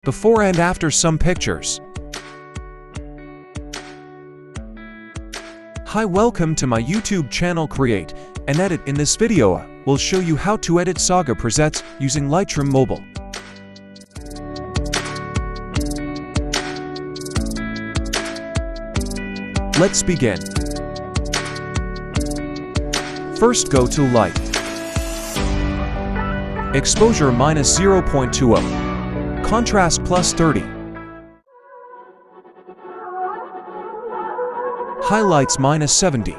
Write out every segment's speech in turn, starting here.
Before and after some pictures. Hi, welcome to my YouTube channel Create and Edit. In this video, we'll show you how to edit Saga presets using Lightroom Mobile. Let's begin. First, go to Light. Exposure -0.20. Contrast +30. Highlights -70.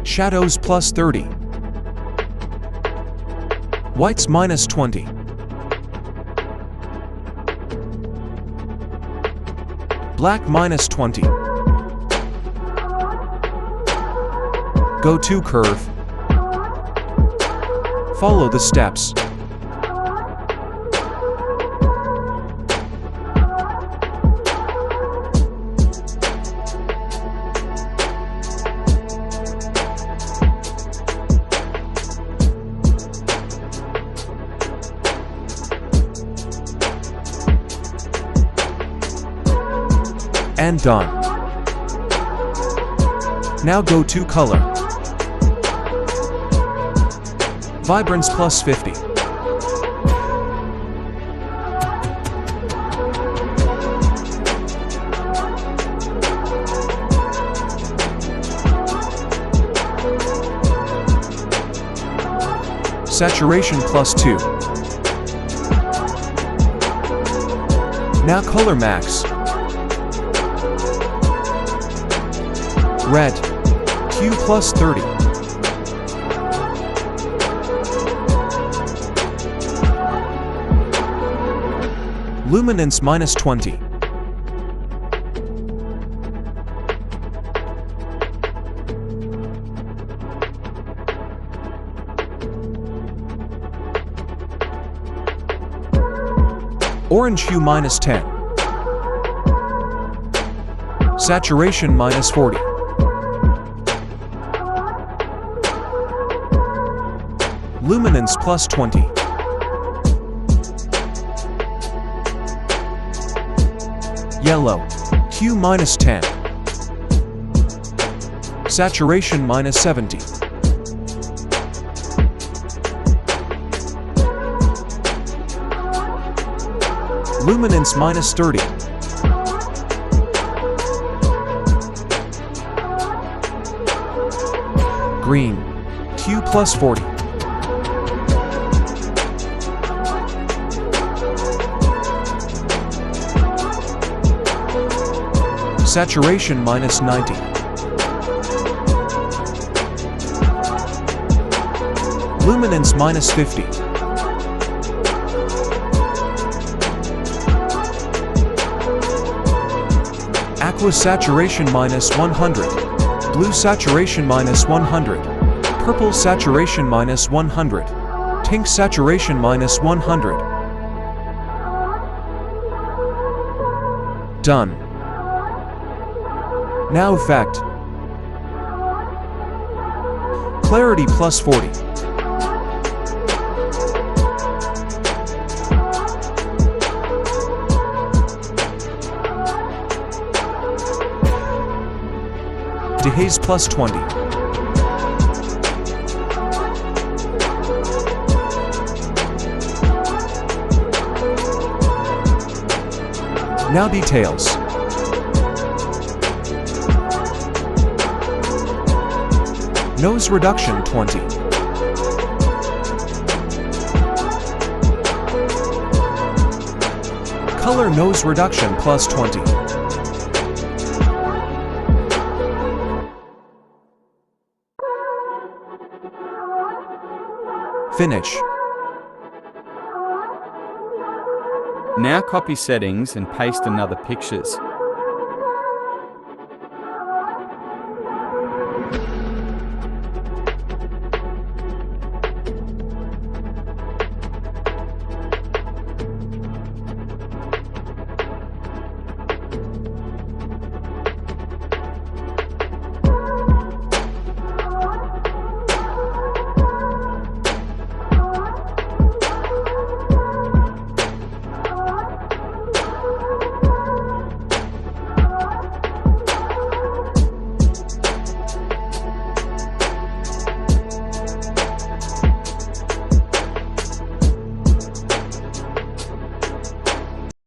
Shadows +30. Whites -20. Black -20. Go to Curve. Follow the steps. And done. Now go to Color. Vibrance +50. Saturation +2. Now Color Max. Red, Q +30. Luminance -20. Orange hue -10. Saturation -40. Luminance +20. Yellow, Q -10. Saturation -70. Luminance -30. Green, Q +40. Saturation -90. Luminance -50. Aqua saturation -100. Blue saturation -100. Purple saturation -100. Pink saturation -100. Done. Now Effect. Clarity +40. Dehaze +20. Now Details. Nose reduction 20. Color nose reduction +20. Finish. Now copy settings and paste another pictures.